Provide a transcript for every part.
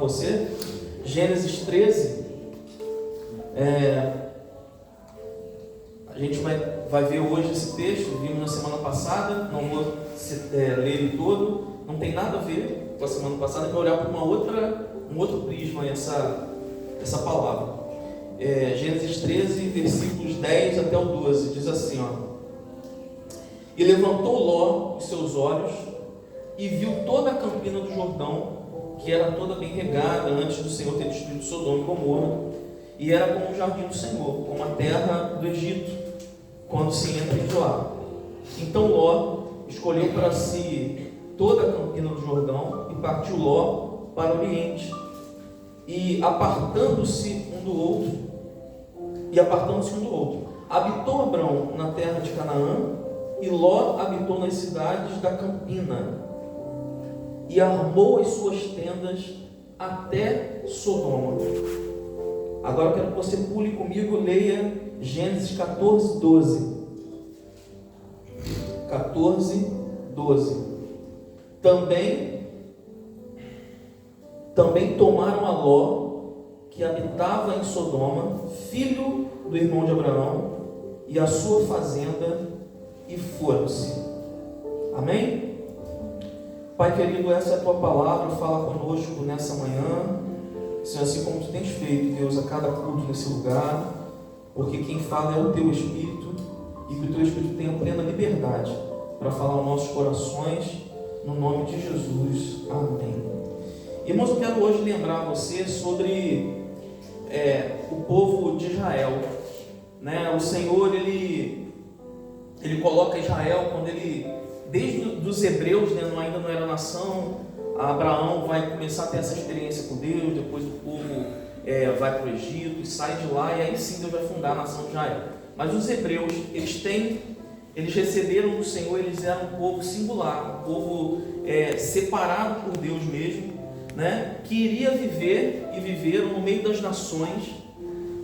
você. Gênesis 13. A gente vai ver hoje esse texto, vimos na semana passada, não vou ler ele todo, não tem nada a ver com a semana passada, vai olhar para um outro prisma essa palavra. Gênesis 13, versículos 10 até o 12, diz assim, E levantou Ló os seus olhos e viu toda a campina do Jordão, que era toda bem regada antes do Senhor ter destruído Sodoma e Gomorra, e era como o jardim do Senhor, como a terra do Egito, quando se entra em Zoar. Então Ló escolheu para si toda a campina do Jordão e partiu Ló para o Oriente. E apartando-se um do outro, habitou Abrão na terra de Canaã, e Ló habitou nas cidades da campina, e armou as suas tendas até Sodoma. Agora eu quero que você pule comigo, leia Gênesis 14, 12. 14, 12. Também tomaram a Ló, que habitava em Sodoma, filho do irmão de Abraão, e a sua fazenda, e foram-se. Amém? Pai querido, essa é a tua palavra, fala conosco nessa manhã, Senhor, assim como tu tens feito, Deus, a cada culto nesse lugar, porque quem fala é o teu Espírito, e que o teu Espírito tenha plena liberdade para falar aos nossos corações, no nome de Jesus. Amém. Irmãos, eu quero hoje lembrar você sobre o povo de Israel. O Senhor, Ele coloca Israel, quando desde os hebreus, ainda não era nação, Abraão vai começar a ter essa experiência com Deus, depois o povo vai para o Egito e sai de lá, e aí sim Deus vai fundar a nação de Israel. Mas os hebreus, eles receberam do Senhor, eles eram um povo singular, um povo separado por Deus mesmo, que iria viver e viveram no meio das nações,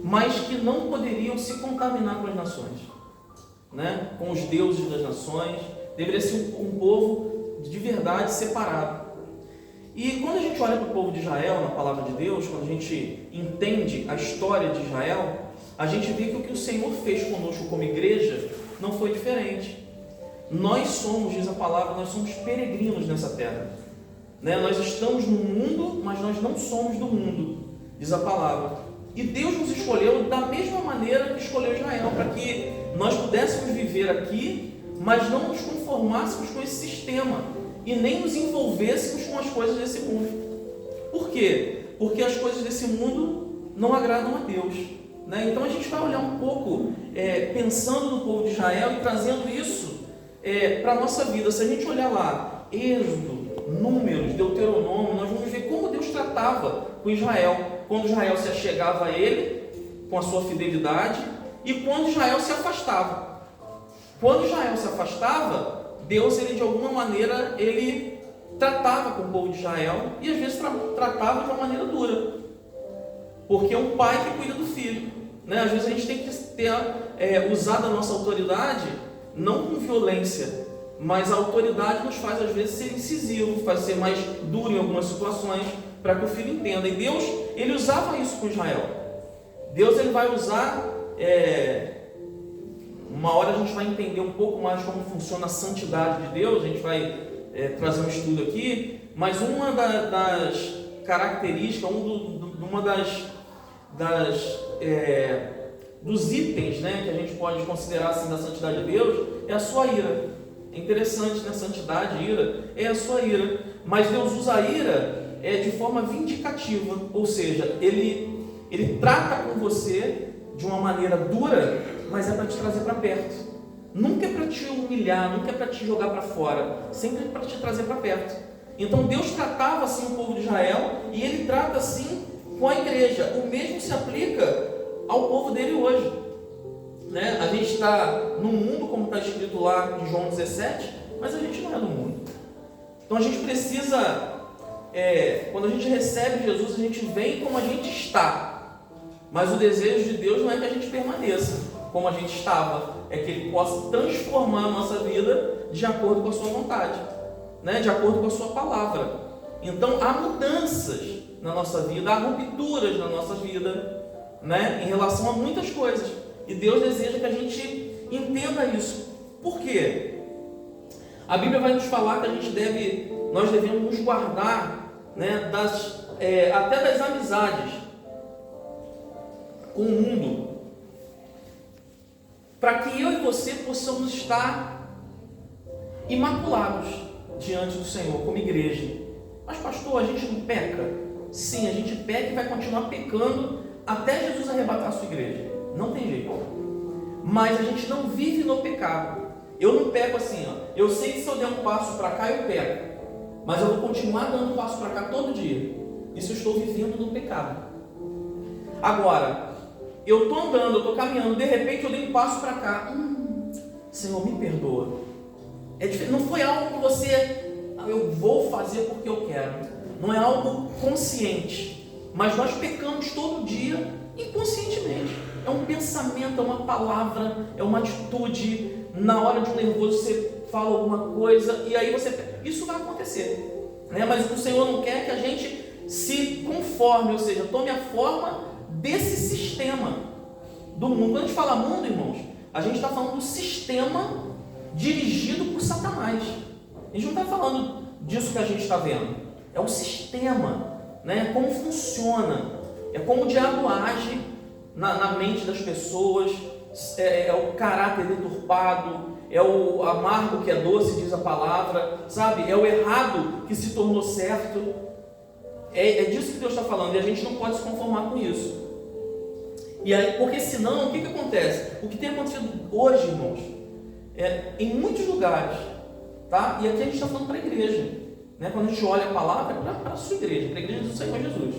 mas que não poderiam se contaminar com as nações, com os deuses das nações. Deveria ser um povo de verdade separado. E quando a gente olha para o povo de Israel na palavra de Deus, quando a gente entende a história de Israel, a gente vê que o que o Senhor fez conosco como igreja não foi diferente. Nós somos, diz a palavra, nós somos peregrinos nessa terra. Nós estamos no mundo, mas nós não somos do mundo, diz a palavra. E Deus nos escolheu da mesma maneira que escolheu Israel, para que nós pudéssemos viver aqui, mas não nos conformássemos com esse sistema e nem nos envolvêssemos com as coisas desse mundo. Por quê? Porque as coisas desse mundo não agradam a Deus. Então a gente vai olhar um pouco, pensando no povo de Israel e trazendo isso para a nossa vida. Se a gente olhar lá, Êxodo, Números, Deuteronômio, nós vamos ver como Deus tratava com Israel. Quando Israel se achegava a Ele, com a sua fidelidade, e quando Israel se afastava. Quando Israel se afastava, Deus, de alguma maneira, ele tratava com o povo de Israel, e às vezes tratava de uma maneira dura, porque é um pai que cuida do filho. Às vezes a gente tem que ter usado a nossa autoridade, não com violência, mas a autoridade nos faz às vezes ser incisivo, faz ser mais duro em algumas situações, para que o filho entenda. E Deus, ele usava isso com Israel. Deus, ele vai usar, uma hora a gente vai entender um pouco mais como funciona a santidade de Deus, a gente vai trazer um estudo aqui, mas uma das características, dos itens, que a gente pode considerar assim da santidade de Deus, é a sua ira. É interessante, santidade, ira, é a sua ira, mas Deus usa a ira de forma vindicativa, ou seja, ele trata com você de uma maneira dura, mas é para te trazer para perto. Nunca é para te humilhar, nunca é para te jogar para fora, sempre é para te trazer para perto. Então Deus tratava assim o povo de Israel, e Ele trata assim com a igreja. O mesmo se aplica ao povo dele hoje. A gente está no mundo, como está escrito lá em João 17, mas a gente não é do mundo. Então a gente precisa, quando a gente recebe Jesus, a gente vem como a gente está, mas o desejo de Deus não é que a gente permaneça como a gente estava, é que Ele possa transformar a nossa vida de acordo com a sua vontade, de acordo com a sua palavra. Então há mudanças na nossa vida, há rupturas na nossa vida, né, em relação a muitas coisas. E Deus deseja que a gente entenda isso. Por quê? A Bíblia vai nos falar que nós devemos nos guardar, né, até das amizades com o mundo, para que eu e você possamos estar imaculados diante do Senhor, como igreja. Mas pastor, a gente não peca? Sim, a gente peca e vai continuar pecando até Jesus arrebatar a sua igreja. Não tem jeito. Mas a gente não vive no pecado. Eu não peco assim, ó. Eu sei que se eu der um passo para cá, eu peco. Mas eu vou continuar dando um passo para cá todo dia. Isso eu estou vivendo no pecado. Agora, eu estou andando, eu estou caminhando, de repente eu dei um passo para cá. Senhor, me perdoa. É diferente. Não foi algo que você, eu vou fazer porque eu quero. Não é algo consciente. Mas nós pecamos todo dia inconscientemente. É um pensamento, é uma palavra, é uma atitude. Na hora de um nervoso você fala alguma coisa e aí isso vai acontecer, né? Mas o Senhor não quer que a gente se conforme, ou seja, tome a forma desse sistema do mundo. Quando a gente fala mundo, irmãos, a gente está falando do sistema dirigido por Satanás. A gente não está falando disso que a gente está vendo. É o sistema, né? Como funciona, é como o diabo age na mente das pessoas. É o caráter deturpado, é o amargo que é doce, diz a palavra, sabe? É o errado que se tornou certo. É disso que Deus está falando, e a gente não pode se conformar com isso. E aí, porque senão, o que acontece? O que tem acontecido hoje, irmãos, em muitos lugares, tá? E aqui a gente está falando para a igreja, né? Quando a gente olha a palavra, é para a sua igreja, para a igreja do Senhor Jesus.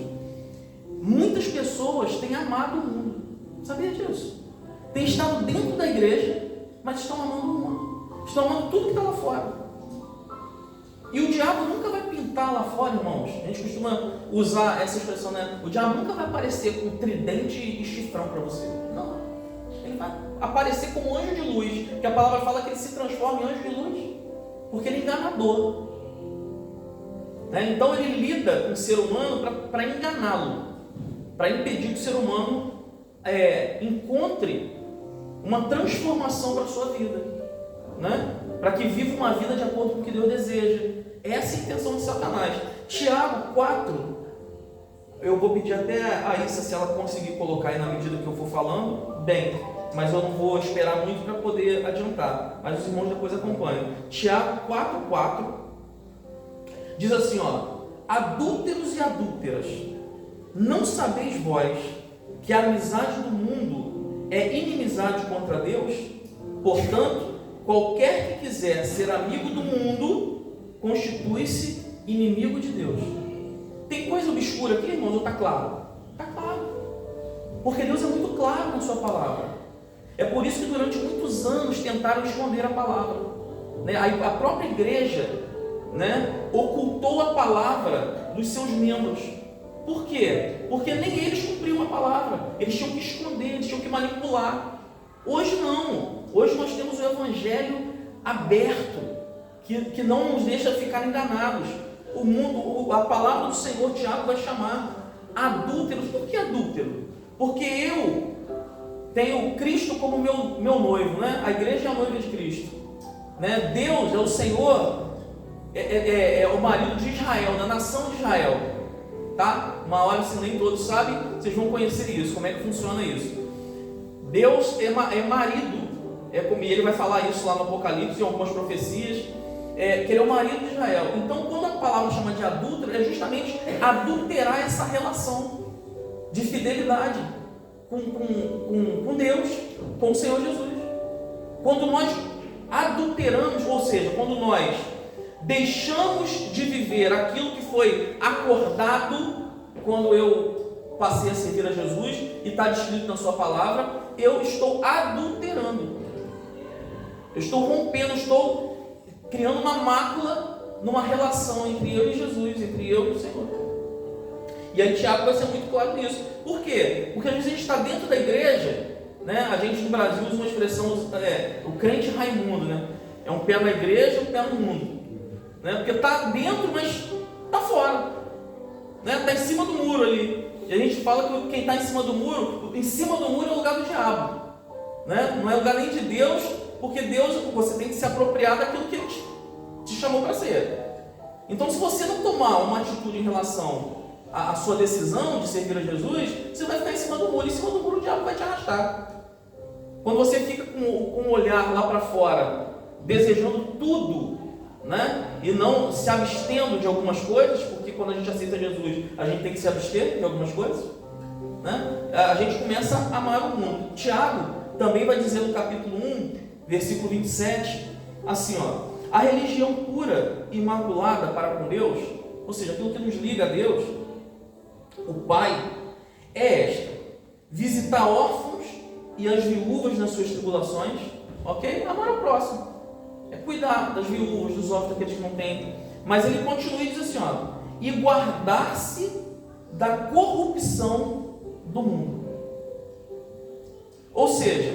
Muitas pessoas têm amado o mundo, sabia disso? Têm estado dentro da igreja, mas estão amando o mundo, estão amando tudo que está lá fora. E o diabo nunca vai pintar lá fora, irmãos. A gente costuma usar essa expressão, né? O diabo nunca vai aparecer com tridente e chifrão para você. Não. Ele vai aparecer como anjo de luz, que a palavra fala que ele se transforma em anjo de luz, porque ele é enganador. Né? Então ele lida com o ser humano para enganá-lo, para impedir que o ser humano encontre uma transformação para a sua vida, né? Para que viva uma vida de acordo com o que Deus deseja. Essa é a intenção de Satanás. Tiago 4, eu vou pedir até a Issa, se ela conseguir colocar aí na medida que eu for falando, bem, mas eu não vou esperar muito para poder adiantar, mas os irmãos depois acompanham. Tiago 4,4 diz assim, ó: adúlteros e adúlteras, não sabeis vós que a amizade do mundo é inimizade contra Deus? Portanto, qualquer que quiser ser amigo do mundo, constitui-se inimigo de Deus. Tem coisa obscura aqui, irmãos, ou está claro? Está claro. Porque Deus é muito claro na sua palavra. É por isso que durante muitos anos tentaram esconder a palavra. Né? A própria igreja, né, ocultou a palavra dos seus membros. Por quê? Porque nem eles cumpriam a palavra. Eles tinham que esconder, eles tinham que manipular. Hoje não. Hoje nós temos o evangelho aberto, que não nos deixa ficar enganados. O mundo, a palavra do Senhor, Tiago vai chamar adúlteros. Por que adúltero? Porque eu tenho Cristo como meu noivo, né? A igreja é a noiva de Cristo, né? Deus é o Senhor, é o marido de Israel, da nação de Israel, tá? Uma hora, se nem todos sabem, vocês vão conhecer isso, como é que funciona isso. Deus é marido, como ele vai falar isso lá no Apocalipse, em algumas profecias, que ele é o marido de Israel. Então, quando a palavra chama de adúltero, é justamente adulterar essa relação de fidelidade com Deus, com o Senhor Jesus. Quando nós adulteramos, ou seja, quando nós deixamos de viver aquilo que foi acordado quando eu passei a servir a Jesus, e está descrito na sua palavra, eu estou adulterando, eu estou rompendo, estou criando uma mácula numa relação entre eu e Jesus, entre eu e o Senhor. E aí Tiago vai ser muito claro nisso. Por quê? Porque às vezes a gente está dentro da igreja, né? A gente no Brasil usa uma expressão, o crente Raimundo, né? É um pé na igreja e um pé no mundo, né? Porque está dentro, mas está fora. né? Está em cima do muro ali. E a gente fala que quem está em cima do muro é o lugar do diabo, né? Não é lugar nem de Deus, porque Deus, você tem que se apropriar daquilo que Ele te chamou para ser. Então, se você não tomar uma atitude em relação à sua decisão de servir a Jesus, você vai ficar em cima do muro. Em cima do muro o diabo vai te arrastar. Quando você fica com o olhar lá para fora, desejando tudo, né? E não se abstendo de algumas coisas, porque quando a gente aceita Jesus, a gente tem que se abster de algumas coisas, né? A gente começa a amar o mundo. Tiago também vai dizer no capítulo 1, versículo 27, assim, ó: a religião pura e imaculada para com Deus, ou seja, aquilo que nos liga a Deus, o Pai, é esta: visitar órfãos e as viúvas nas suas tribulações, ok? Amar ao próximo, é cuidar das viúvas, dos órfãos, daqueles que não têm. Mas ele continua e diz assim, ó: e guardar-se da corrupção do mundo. Ou seja,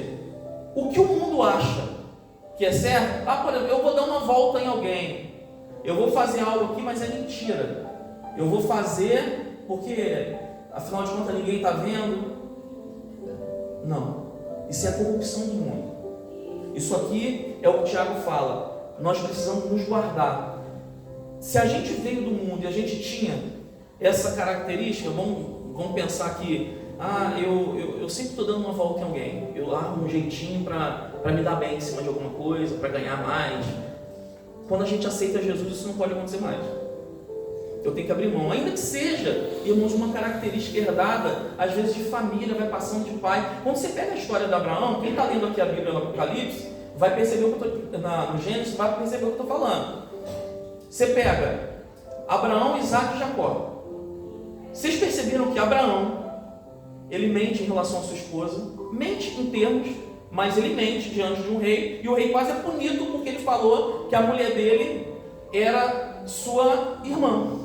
o que o mundo acha que é certo, por exemplo, eu vou dar uma volta em alguém, eu vou fazer algo aqui, mas é mentira, eu vou fazer porque afinal de contas ninguém está vendo. Não, isso é a corrupção do mundo. Isso aqui é o que o Tiago fala, nós precisamos nos guardar. Se a gente veio do mundo e a gente tinha essa característica, vamos pensar que eu sempre estou dando uma volta em alguém, eu arrumo um jeitinho para me dar bem em cima de alguma coisa, para ganhar mais. Quando a gente aceita Jesus, isso não pode acontecer mais. Eu tenho que abrir mão, ainda que seja, irmãos, uma característica herdada, às vezes de família, vai passando de pai. Quando você pega a história de Abraão, quem está lendo aqui a Bíblia no Apocalipse, vai perceber o que eu estou, no Gênesis, vai perceber o que eu estou falando. Você pega Abraão, Isaac e Jacó. Vocês perceberam que Abraão, ele mente em relação à sua esposa, mente em termos, mas ele mente diante de um rei, e o rei quase é punido porque ele falou que a mulher dele era sua irmã.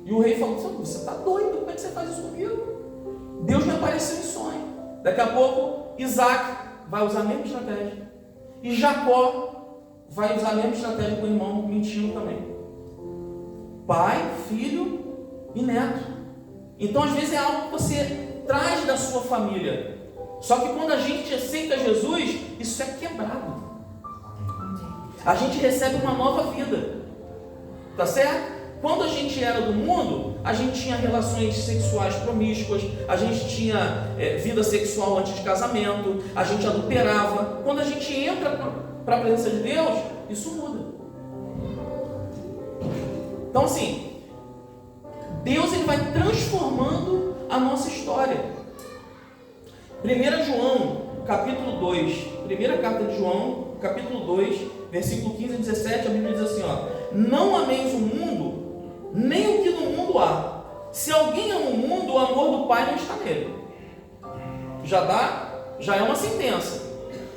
E o rei falou: você está doido, como é que você faz isso comigo? Deus me apareceu em sonho. Daqui a pouco Isaac vai usar a mesma estratégia, e Jacó vai usar a mesma estratégia com o irmão, mentindo também. Pai, filho e neto. Então às vezes é algo que você traz da sua família, só que quando a gente aceita Jesus, isso é quebrado, a gente recebe uma nova vida, tá certo? Quando a gente era do mundo, a gente tinha relações sexuais promíscuas, a gente tinha vida sexual antes de casamento, a gente adulterava. Quando a gente entra para a presença de Deus, isso muda. Então assim, Deus ele vai transformando a nossa história. 1 João, capítulo 2, primeira carta de João, capítulo 2, versículo 15 e 17, a Bíblia diz assim, ó: não ameis o mundo, nem o que no mundo há. Se alguém ama o mundo, o amor do Pai não está nele. Já é uma sentença.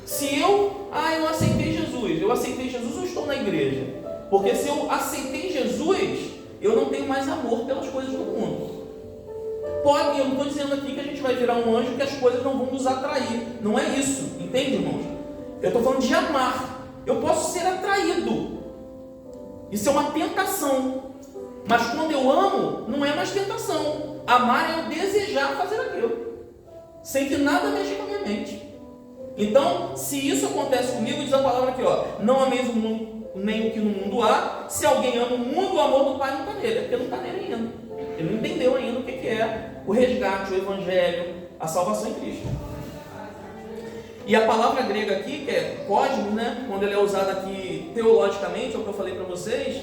Se eu aceitei Jesus, eu estou na igreja. Porque se eu aceitei Jesus, eu não tenho mais amor pelas coisas do mundo. Eu não estou dizendo aqui que a gente vai virar um anjo, que as coisas não vão nos atrair. Não é isso, entende, irmãos? Eu estou falando de amar. Eu posso ser atraído. Isso é uma tentação. Mas quando eu amo, não é mais tentação. Amar é eu desejar fazer aquilo, sem que nada mexa com a minha mente. Então, se isso acontece comigo, diz a palavra aqui, ó: não ameis o mundo, nem o que no mundo há. Se alguém ama o mundo, o amor do Pai não está nele, porque não está nele ainda. Ele não entendeu ainda o que é o resgate, o Evangelho, a salvação em Cristo. E a palavra grega aqui, que é cosmos, né? Quando ele é usado aqui teologicamente, é o que eu falei para vocês,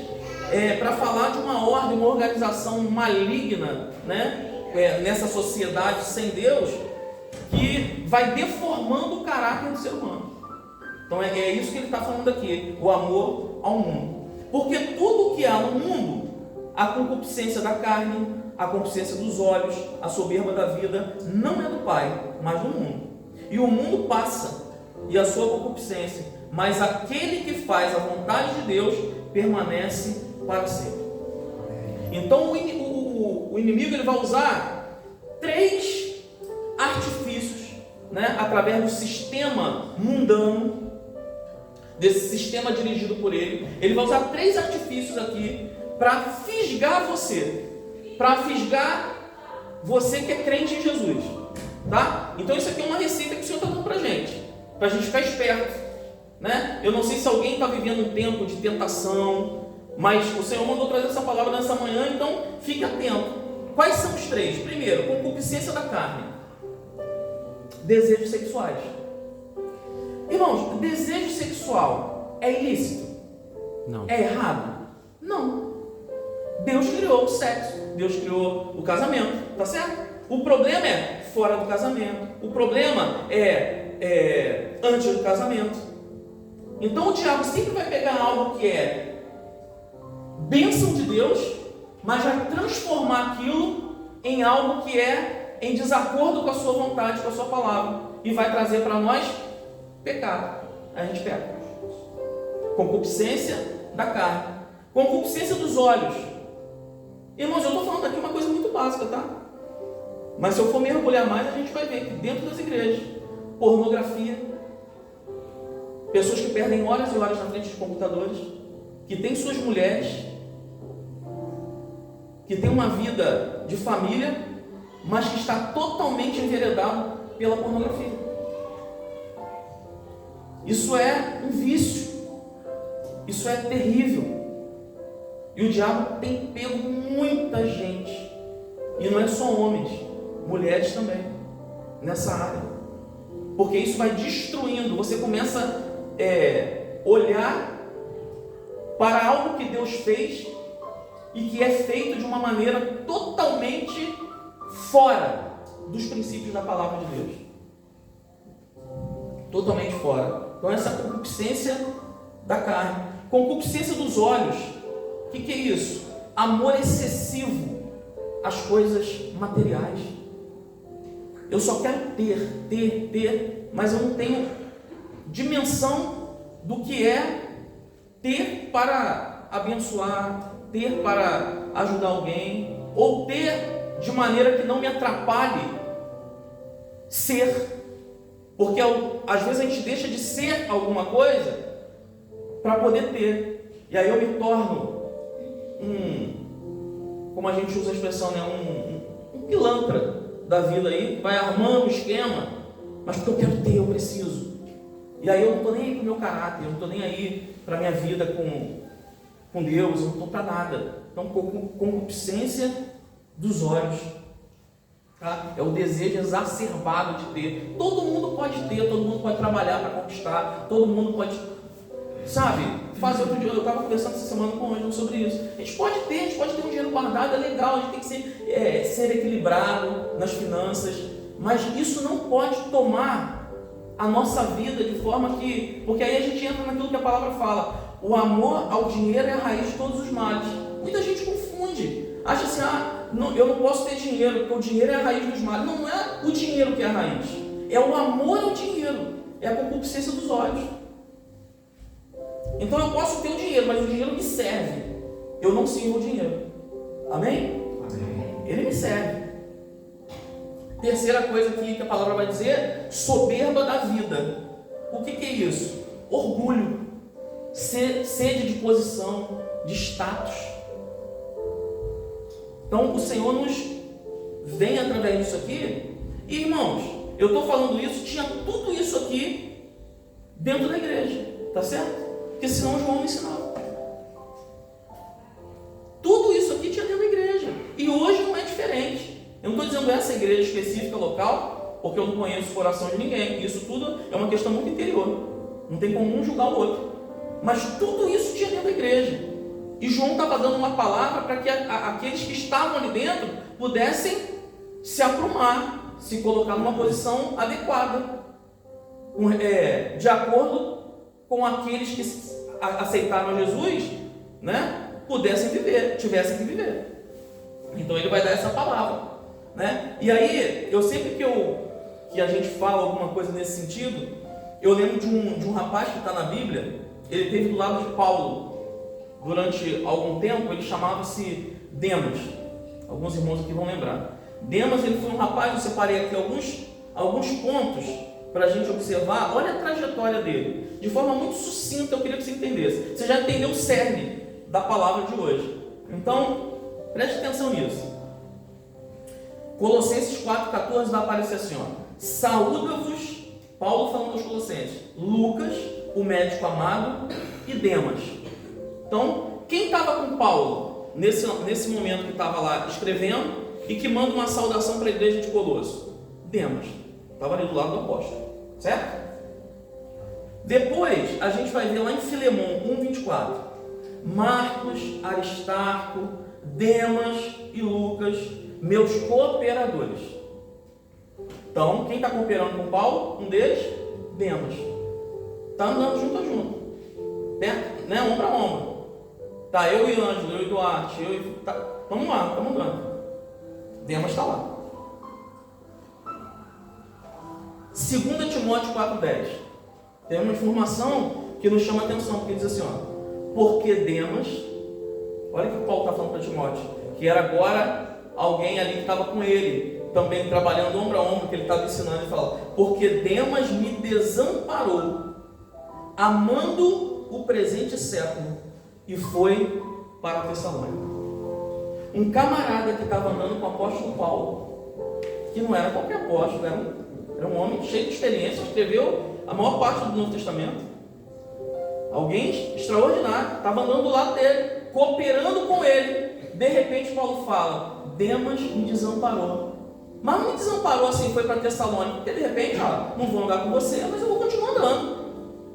para falar de uma ordem, uma organização maligna, né? Nessa sociedade sem Deus, que vai deformando o caráter do ser humano. Então é isso que ele está falando aqui, o amor ao mundo. Porque tudo que há no mundo, a concupiscência da carne, a concupiscência dos olhos, a soberba da vida, não é do Pai, mas do mundo. E o mundo passa, e a sua concupiscência, mas aquele que faz a vontade de Deus permanece para sempre. Então o inimigo ele vai usar 3 artifícios, né, através do sistema mundano, desse sistema dirigido por ele. Ele vai usar 3 artifícios aqui para fisgar você, para fisgar você que é crente em Jesus, tá? Então isso aqui é uma receita que o Senhor está dando para a gente ficar esperto, né? Eu não sei se alguém está vivendo um tempo de tentação, mas o Senhor mandou trazer essa palavra nessa manhã, então fique atento. Quais são os três? Primeiro, concupiscência da carne, desejos sexuais. Irmãos, desejo sexual é ilícito? Não. É errado? Não. Deus criou o sexo, Deus criou o casamento, tá certo? O problema é fora do casamento, o problema é antes do casamento. Então o diabo sempre vai pegar algo que é bênção de Deus, mas vai transformar aquilo em algo que é em desacordo com a sua vontade, com a sua palavra, e vai trazer para nós pecado. A gente peca. Concupiscência da carne, concupiscência dos olhos. Irmãos, eu estou falando aqui uma coisa muito básica, tá? Mas se eu for mergulhar mais, a gente vai ver que dentro das igrejas, pornografia, pessoas que perdem horas e horas na frente de computadores, que têm suas mulheres, que têm uma vida de família, mas que está totalmente enveredado pela pornografia. Isso é um vício, isso é terrível, e o diabo tem pego muita gente, e não é só homens, mulheres também, nessa área, porque isso vai destruindo. Você começa a olhar para algo que Deus fez e que é feito de uma maneira totalmente fora dos princípios da palavra de Deus, totalmente fora. Então essa concupiscência da carne, concupiscência dos olhos. O que é isso? Amor excessivo às coisas materiais. Eu só quero ter, mas eu não tenho dimensão do que é ter para abençoar, ter para ajudar alguém, ou ter de maneira que não me atrapalhe ser. Porque às vezes a gente deixa de ser alguma coisa para poder ter. E aí eu me torno como a gente usa a expressão, né? um pilantra da vida aí, que vai armando o esquema, mas porque eu quero ter, eu preciso. E aí eu não estou nem aí para o meu caráter, eu não estou nem aí para a minha vida com Deus, eu não estou para nada. Então, concupiscência dos olhos. Tá? É o desejo exacerbado de ter. Todo mundo pode ter, todo mundo pode trabalhar para conquistar, todo mundo pode, sabe, fazer outro dia. Eu estava conversando essa semana com o Ângelo sobre isso. A gente pode ter um dinheiro guardado, é legal, a gente tem que ser equilibrado nas finanças, mas isso não pode tomar a nossa vida de forma que, porque aí a gente entra naquilo que a palavra fala: o amor ao dinheiro é a raiz de todos os males. Muita gente confunde, acha assim, eu não posso ter dinheiro, porque o dinheiro é a raiz dos males. Não é o dinheiro que é a raiz, é o amor ao dinheiro, é a concupiscência dos olhos. Então eu posso ter o dinheiro, mas o dinheiro me serve, eu não sirvo o dinheiro. Amém? Amém. Ele me serve. Terceira coisa aqui que a palavra vai dizer: soberba da vida. O que é isso? Orgulho, sede de posição, de status. Então o Senhor nos vem através disso aqui. E irmãos, eu estou falando isso, tinha tudo isso aqui dentro da igreja, tá certo? Porque senão João não ensinava. Tudo isso aqui tinha dentro da igreja, e hoje não é diferente. Eu não estou dizendo essa igreja específica local, porque eu não conheço o coração de ninguém. Isso tudo é uma questão muito interior, não tem como um julgar o outro. Mas tudo isso tinha dentro da igreja. E João estava dando uma palavra para que aqueles que estavam ali dentro pudessem se aprumar, se colocar numa posição adequada, de acordo com aqueles que aceitaram Jesus, né, pudessem viver, tivessem que viver. Então ele vai dar essa palavra, né? E aí, eu sempre que a gente fala alguma coisa nesse sentido, eu lembro de um rapaz que está na Bíblia. Ele esteve do lado de Paulo durante algum tempo. Ele chamava-se Demas. Alguns irmãos aqui vão lembrar. Demas, ele foi um rapaz, eu separei aqui alguns pontos para a gente observar. Olha a trajetória dele, de forma muito sucinta. Eu queria que você entendesse. Você já entendeu o cerne da palavra de hoje. Então, preste atenção nisso. Colossenses 4,14 vai aparecer assim, ó. Saúda-vos, Paulo falando aos Colossenses, Lucas, o médico amado, e Demas. Então, quem estava com Paulo nesse momento que estava lá escrevendo e que manda uma saudação para a igreja de Colosso? Demas. Estava ali do lado do apóstolo. Certo? Depois, a gente vai ver lá em Filemão 1,24. Marcos, Aristarco, Demas e Lucas, meus cooperadores. Então, quem está cooperando com Paulo? Um deles, Demas. Está andando junto a junto. Perto, né? Ombro a ombro. Tá, eu e Ângelo, eu e Duarte, eu e... Tá, vamos lá, estamos andando. Demas está lá. 2 Timóteo 4,10. Tem uma informação que nos chama a atenção, porque diz assim, ó. Porque Demas, olha o que Paulo está falando para Timóteo, que era agora alguém ali que estava com ele, também trabalhando ombro a ombro, que ele estava ensinando, e fala, porque Demas me desamparou, amando o presente século, e foi para Tessalônica. Um camarada que estava andando com o apóstolo Paulo, que não era qualquer apóstolo, era um homem cheio de experiência, escreveu a maior parte do Novo Testamento. Alguém extraordinário, estava andando do lado dele, cooperando com ele. De repente Paulo fala, Demas me desamparou. Mas não me desamparou assim, foi para Tessalônica, porque de repente, não vou andar com você, mas eu vou continuar andando.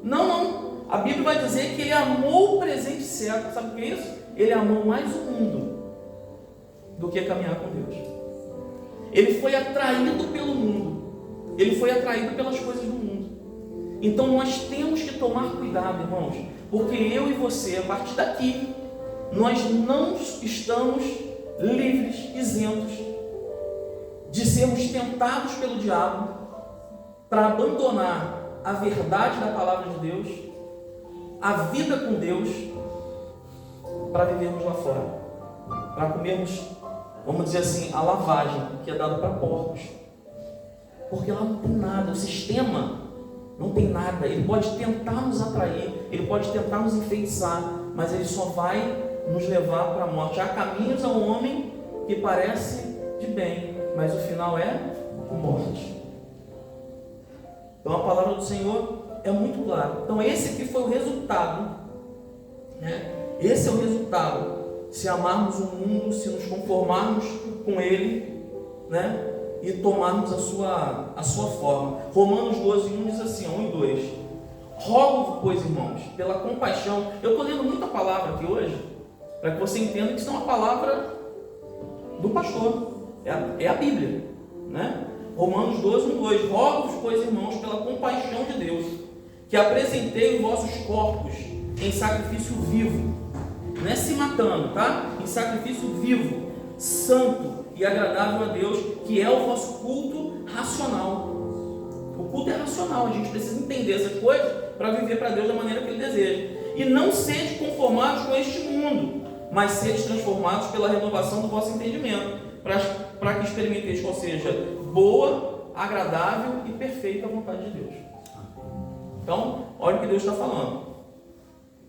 Não. A Bíblia vai dizer que ele amou o presente século. Sabe o que é isso? Ele amou mais o mundo do que caminhar com Deus. Ele foi atraído pelo mundo. Ele foi atraído pelas coisas do mundo. Então nós temos que tomar cuidado, irmãos, porque eu e você, a partir daqui, nós não estamos livres, isentos de sermos tentados pelo diabo para abandonar a verdade da palavra de Deus, a vida com Deus, para vivermos lá fora, para comermos, vamos dizer assim, a lavagem que é dada para porcos, porque lá não tem nada, o sistema não tem nada. Ele pode tentar nos atrair, ele pode tentar nos enfeitiçar, mas ele só vai nos levar para a morte. Há caminhos ao homem que parece de bem, mas o final é morte. Então a palavra do Senhor é muito clara. Então esse aqui foi o resultado, né? Esse é o resultado, se amarmos o mundo, se nos conformarmos com ele, né? E tomarmos a sua forma. Romanos 12:1 diz assim, 1 e 2. Rogo, pois, irmãos, pela compaixão. Eu estou lendo muita palavra aqui hoje, para que você entenda que isso é uma palavra do pastor, é a Bíblia, né? Romanos 12:1 e 2. Rogo, pois, irmãos, pela compaixão de Deus, que apresentei os vossos corpos em sacrifício vivo, não é se matando, tá? Em sacrifício vivo, santo e agradável a Deus, que é o vosso culto racional. O culto é racional, a gente precisa entender essas coisas para viver para Deus da maneira que Ele deseja. E não sede conformados com este mundo, mas sede transformados pela renovação do vosso entendimento, para que experimenteis qual seja boa, agradável e perfeita a vontade de Deus. Então, olha o que Deus está falando.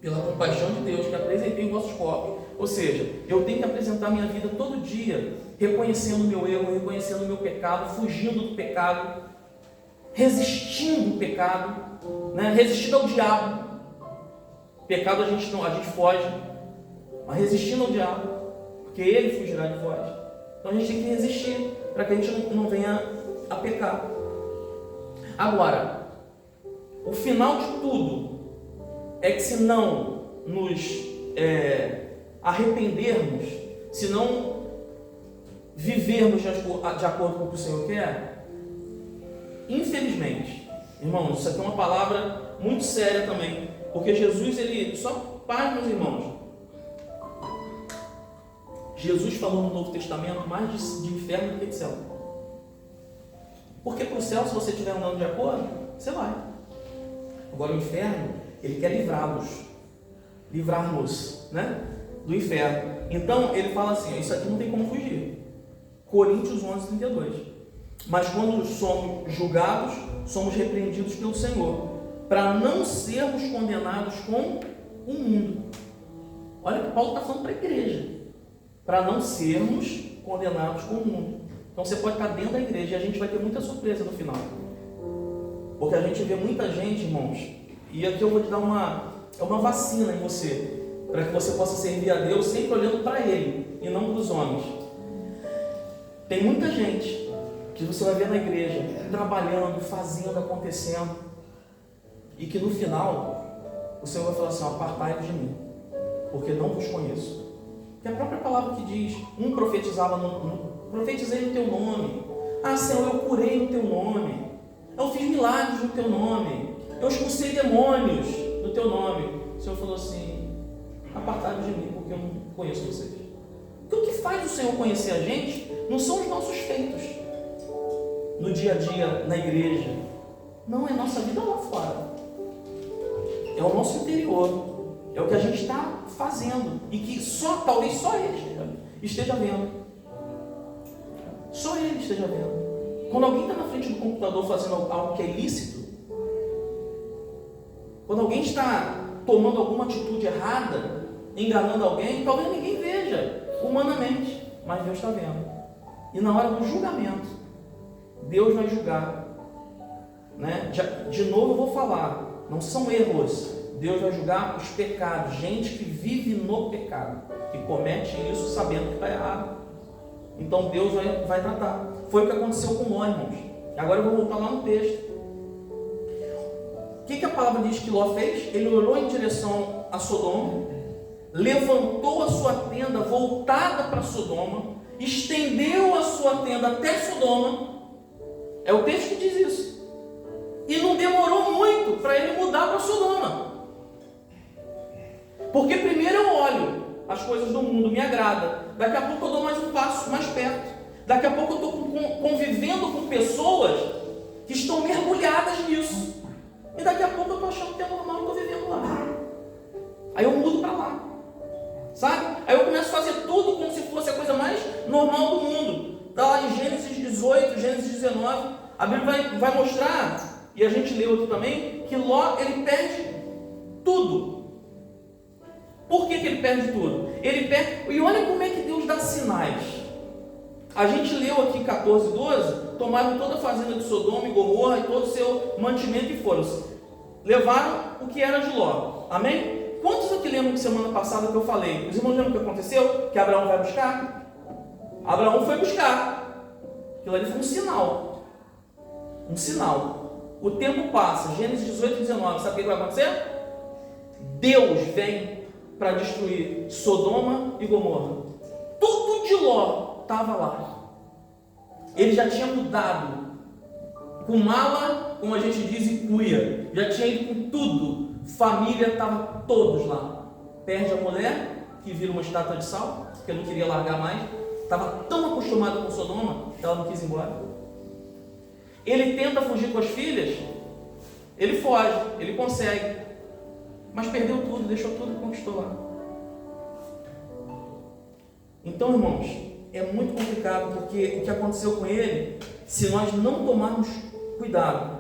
Pela compaixão de Deus, que apresentei os vossos corpos. Ou seja, eu tenho que apresentar minha vida todo dia, reconhecendo o meu erro, reconhecendo o meu pecado, fugindo do pecado, resistindo ao pecado, né? Resistindo ao diabo. Pecado a gente foge, mas resistindo ao diabo, porque ele fugirá de vós. Então a gente tem que resistir, para que a gente não venha a pecar. Agora, o final de tudo é que, se não nos arrependermos, se não vivermos de acordo com o que o Senhor quer, infelizmente, irmãos, isso aqui é uma palavra muito séria também, porque Jesus, ele só para, meus irmãos, Jesus falou no Novo Testamento mais de inferno do que de céu. Porque para o céu, se você estiver andando de acordo, você vai. Agora o inferno, ele quer livrar-nos, né, do inferno. Então ele fala assim, isso aqui não tem como fugir. Coríntios 11:32. Mas quando somos julgados, somos repreendidos pelo Senhor, para não sermos condenados com o mundo. Olha o que Paulo está falando para a igreja, para não sermos condenados com o mundo. Então você pode estar dentro da igreja e a gente vai ter muita surpresa no final. Porque a gente vê muita gente, irmãos, e aqui eu vou te dar uma vacina em você, para que você possa servir a Deus sempre olhando para Ele e não para os homens. Tem muita gente que você vai ver na igreja, trabalhando, fazendo, acontecendo, e que no final o Senhor vai falar assim: apartai-vos de mim, porque não vos conheço. Que a própria palavra que diz, um profetizava, profetizei no teu nome. Ah, Senhor, eu curei no teu nome. Eu fiz milagres no teu nome. Eu expulsei demônios no teu nome. O Senhor falou assim: apartai-vos de mim, porque eu não conheço vocês. Então o que faz o Senhor conhecer a gente não são os nossos feitos no dia a dia, na igreja. Não, é nossa vida lá fora. É o nosso interior. É o que a gente está fazendo. E que talvez só Ele esteja vendo. Só Ele esteja vendo. Quando alguém está na frente do computador fazendo algo que é ilícito, quando alguém está tomando alguma atitude errada, enganando alguém, talvez ninguém veja humanamente, mas Deus está vendo. E na hora do julgamento, Deus vai julgar, né? De novo eu vou falar, não são erros. Deus vai julgar os pecados, gente que vive no pecado, que comete isso sabendo que está errado. Então Deus vai tratar. Foi o que aconteceu com Ló, irmãos. Agora eu vou voltar lá no texto. O que a palavra diz que Ló fez? Ele olhou em direção a Sodoma, levantou a sua tenda voltada para Sodoma, estendeu a sua tenda até Sodoma. É o texto que diz isso. E não demorou muito para ele mudar para Sodoma. Porque primeiro eu olho as coisas do mundo, me agrada. Daqui a pouco eu dou mais um passo mais perto. Daqui a pouco eu estou convivendo com pessoas que estão mergulhadas nisso. E daqui a pouco eu estou achando que é normal e estou vivendo lá. Aí eu mudo para lá. Sabe? Aí eu começo a fazer tudo como se fosse a coisa mais normal do mundo. Está lá em Gênesis 18, Gênesis 19. A Bíblia vai mostrar, e a gente leu aqui também, que Ló, ele perde tudo. Por que ele perde tudo? Ele perde, e olha como é que Deus dá sinais. A gente leu aqui 14, 12, tomaram toda a fazenda de Sodoma e Gomorra e todo o seu mantimento e foram-se. Levaram o que era de Ló. Amém? Quantos aqui lembram que semana passada que eu falei? Os irmãos lembram o que aconteceu? Que Abraão vai buscar? Abraão foi buscar. Aquilo ali foi um sinal. Um sinal. O tempo passa. Gênesis 18 e 19. Sabe o que vai acontecer? Deus vem para destruir Sodoma e Gomorra. Tudo de Ló estava lá. Ele já tinha mudado com mala, como a gente diz, e cuia. Já tinha ido com tudo. Família estava todos lá. Perde a mulher, que vira uma estátua de sal, que não queria largar mais. Estava tão acostumada com Sodoma que ela não quis ir embora. Ele tenta fugir com as filhas. Ele foge, ele consegue. Mas perdeu tudo, deixou tudo e conquistou lá. Então, irmãos, é muito complicado, porque o que aconteceu com ele, se nós não tomarmos cuidado,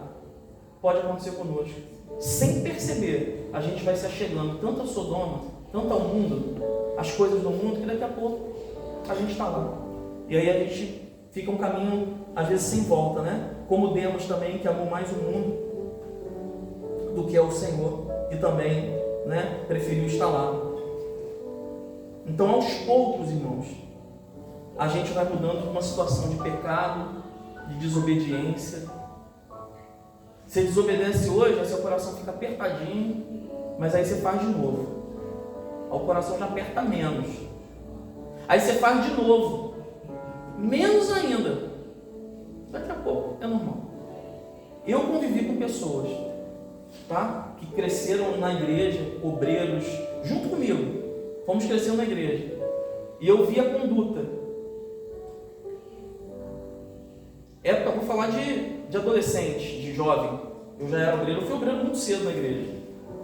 pode acontecer conosco. Sem perceber, a gente vai se achegando tanto a Sodoma, tanto ao mundo, as coisas do mundo, que daqui a pouco a gente está lá. E aí a gente fica um caminho, às vezes, sem volta, né? Como Demas também, que amou mais o mundo do que é o Senhor, e também, né, preferiu estar lá. Então, aos poucos, irmãos, a gente vai mudando de uma situação de pecado, de desobediência. Você desobedece hoje, aí seu coração fica apertadinho, mas aí você faz de novo. Aí o coração já aperta menos. Aí você faz de novo, menos ainda. Daqui a pouco é normal. Eu convivi com pessoas, tá, que cresceram na igreja, obreiros, junto comigo. Fomos crescendo na igreja. E eu vi a conduta. Época, vou falar de adolescente, de jovem. Eu já era obreiro, eu fui obreiro muito cedo na igreja.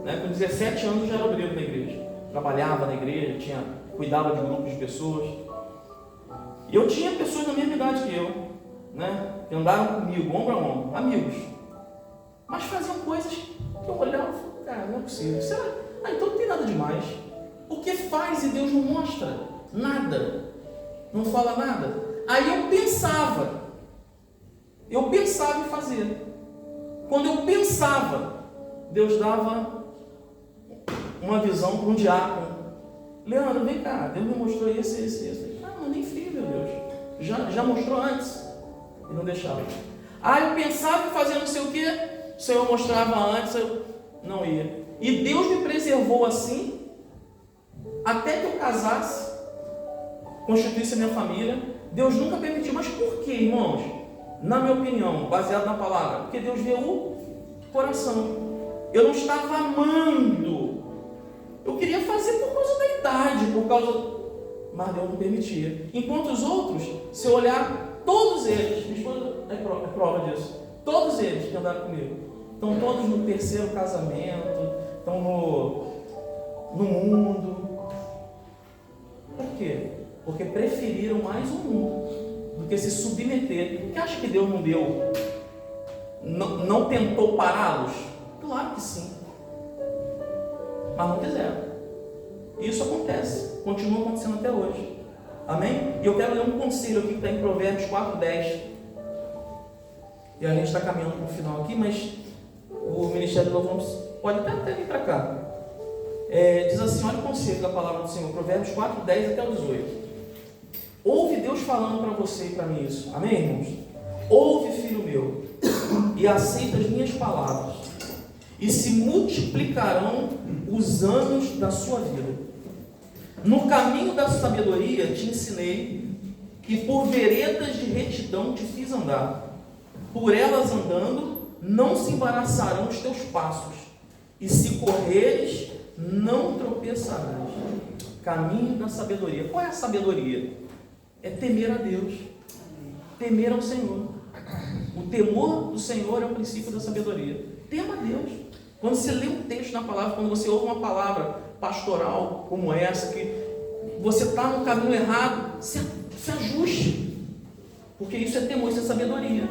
Né? Com 17 anos eu já era obreiro na igreja. Trabalhava na igreja, cuidava de grupos de pessoas. E eu tinha pessoas da mesma idade que eu, né? Que andaram comigo, ombro a ombro, amigos. Mas faziam coisas que eu olhava e falava, cara, não é possível. Será? Então não tem nada demais. O que faz e Deus não mostra nada, não fala nada. Aí eu pensava em fazer. Quando eu pensava, Deus dava uma visão para um diácono. Leandro, vem cá, Deus me mostrou esse. Mas nem filho, meu Deus. Já mostrou antes. E não deixava. Eu pensava em fazer não sei o que, o Senhor mostrava antes, eu não ia. E Deus me preservou assim, até que eu casasse, constituísse a minha família. Deus nunca permitiu. Mas por quê, irmãos? Na minha opinião, baseado na palavra, porque Deus vê o coração. Eu não estava amando. Eu queria fazer por causa da idade, mas Deus não permitia. Enquanto os outros, se eu olhar, todos eles, minha esposa é prova disso, todos eles que andaram comigo, estão todos no terceiro casamento, estão no mundo. Por quê? Porque preferiram mais o mundo do que se submeter. Você acha que Deus não deu? Não tentou pará-los? Claro que sim. Mas não quiseram. Isso acontece. Continua acontecendo até hoje. Amém? E eu quero ler um conselho aqui que está em Provérbios 4:10. E a gente está caminhando para o final aqui, mas o Ministério do Louvor pode até vir para cá. Diz assim, olha o conselho da palavra do Senhor, Provérbios 4:10 até o 18. Ouve Deus falando para você e para mim isso. Amém, irmãos? Ouve, filho meu, e aceita as minhas palavras, e se multiplicarão os anos da sua vida. No caminho da sabedoria te ensinei, e por veredas de retidão te fiz andar. Por elas andando, não se embaraçarão os teus passos, e se correres, não tropeçarás. Caminho da sabedoria. Qual é a sabedoria? É temer a Deus, temer ao Senhor. O temor do Senhor é o princípio da sabedoria. Tema a Deus. Quando você lê um texto na palavra, quando você ouve uma palavra pastoral como essa, que você está no caminho errado, se ajuste, porque isso é temor, isso é sabedoria.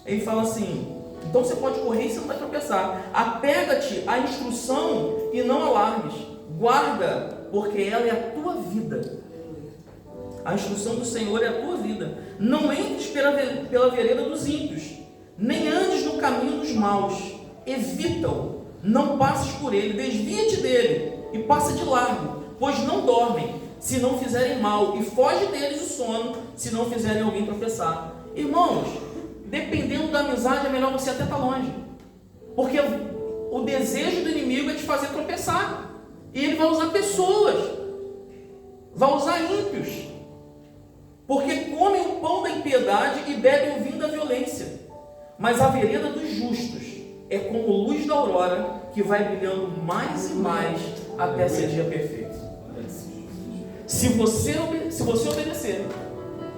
Ele fala assim, então você pode correr e você não vai tropeçar. Apega-te à instrução e não alarmes. Guarda, porque ela é a tua vida. A instrução do Senhor é a tua vida. Não entres pela vereda dos ímpios, nem andes no caminho dos maus. Evita-o, não passes por ele, desvia-te dele e passa de largo, pois não dormem, se não fizerem mal, e foge deles o sono, se não fizerem alguém tropeçar. Irmãos, dependendo da amizade, é melhor você até estar longe, porque o desejo do inimigo é te fazer tropeçar, e ele vai usar pessoas, vai usar ímpios, porque comem o pão da impiedade e bebem o vinho da violência. Mas a vereda dos justos é como luz da aurora, que vai brilhando mais e mais até ser dia perfeito. Se você obedecer,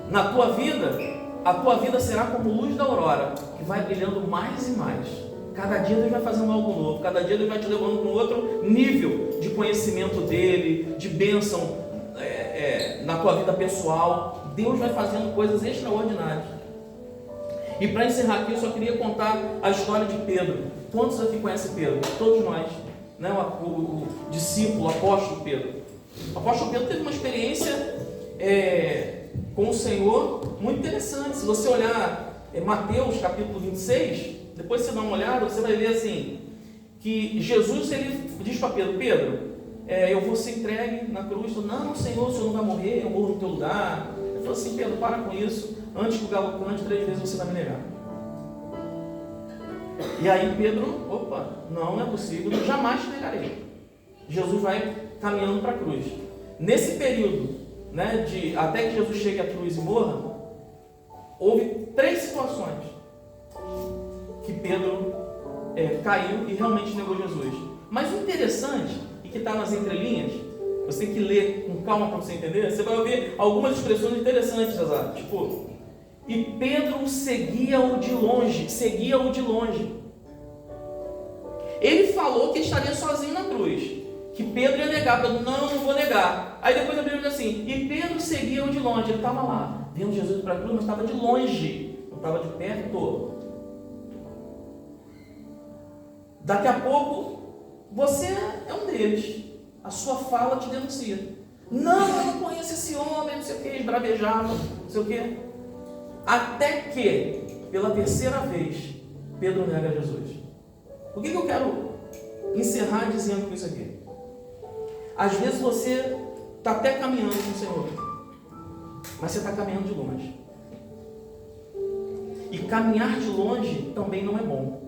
na tua vida, a tua vida será como luz da aurora, que vai brilhando mais e mais. Cada dia Deus vai fazendo algo novo, cada dia Deus vai te levando para um outro nível de conhecimento dele, de bênção na tua vida pessoal. Deus vai fazendo coisas extraordinárias. E para encerrar aqui, eu só queria contar a história de Pedro. Quantos aqui conhecem Pedro? Todos nós, né? O discípulo, o apóstolo Pedro. O apóstolo Pedro teve uma experiência com o Senhor muito interessante. Se você olhar Mateus capítulo 26, depois você dá uma olhada, você vai ver assim, que Jesus ele diz para Pedro, eu vou ser entregue na cruz. Não, Senhor, o Senhor não vai morrer, eu morro no teu lugar. Ele falou assim, Pedro, para com isso, antes que o galo cante 3 vezes você vai me negar. E aí Pedro, não é possível, eu jamais te negarei. Jesus vai caminhando para a cruz. Nesse período, né, até que Jesus chegue à cruz e morra, houve 3 situações que Pedro caiu e realmente negou Jesus. Mas o interessante, e que está nas entrelinhas, você tem que ler com calma para você entender, você vai ouvir algumas expressões interessantes, César. Tipo, e Pedro seguia-o de longe. Ele falou que estaria sozinho na cruz, que Pedro ia negar. Pedro, não vou negar. Aí depois a Bíblia diz assim, e Pedro seguia-o de longe. Ele estava lá, vendo Jesus para a cruz, mas estava de longe, não estava de perto. Daqui a pouco, você é um deles. A sua fala te denuncia. Não, eu não conheço esse homem, não sei o que, esbravejava. sei o quê. Até que, pela terceira vez, Pedro nega Jesus. O que eu quero encerrar dizendo com isso aqui? Às vezes você está até caminhando com o Senhor, mas você está caminhando de longe. E caminhar de longe também não é bom,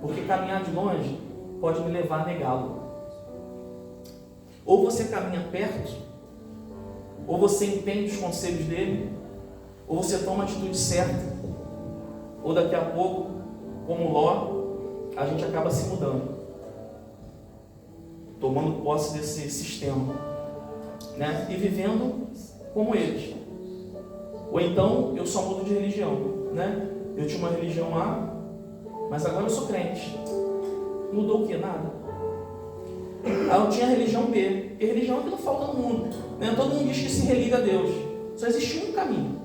porque caminhar de longe pode me levar a negá-lo. Ou você caminha perto, ou você entende os conselhos dele, ou você toma a atitude certa, ou daqui a pouco, como Ló, a gente acaba se mudando, tomando posse desse sistema, né? E vivendo como eles. Ou então eu só mudo de religião, né? Eu tinha uma religião A, mas agora eu sou crente. Mudou o que? Nada. Aí eu tinha a religião B, porque religião é que não falta no mundo, né? Todo mundo diz que se religa a Deus. Só existe um caminho.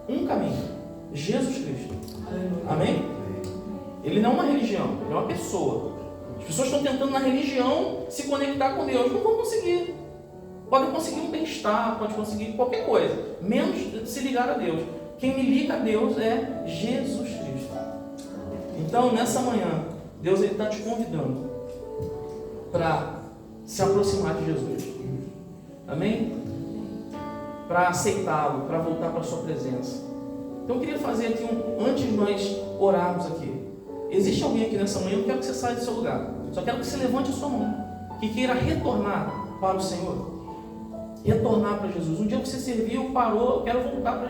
Um caminho. Jesus Cristo. Amém? Ele não é uma religião, ele é uma pessoa. As pessoas estão tentando na religião se conectar com Deus. Não vão conseguir. Podem conseguir um bem-estar, pode conseguir qualquer coisa, menos se ligar a Deus. Quem me liga a Deus é Jesus Cristo. Então, nessa manhã, Deus está te convidando para se aproximar de Jesus. Amém? Para aceitá-lo, para voltar para a sua presença. Então, eu queria fazer aqui, antes de nós orarmos aqui. Existe alguém aqui nessa manhã? Eu não quero que você saia do seu lugar. Só quero que você levante a sua mão, que queira retornar para o Senhor. Retornar para Jesus. Um dia você serviu, parou, eu quero voltar para Jesus.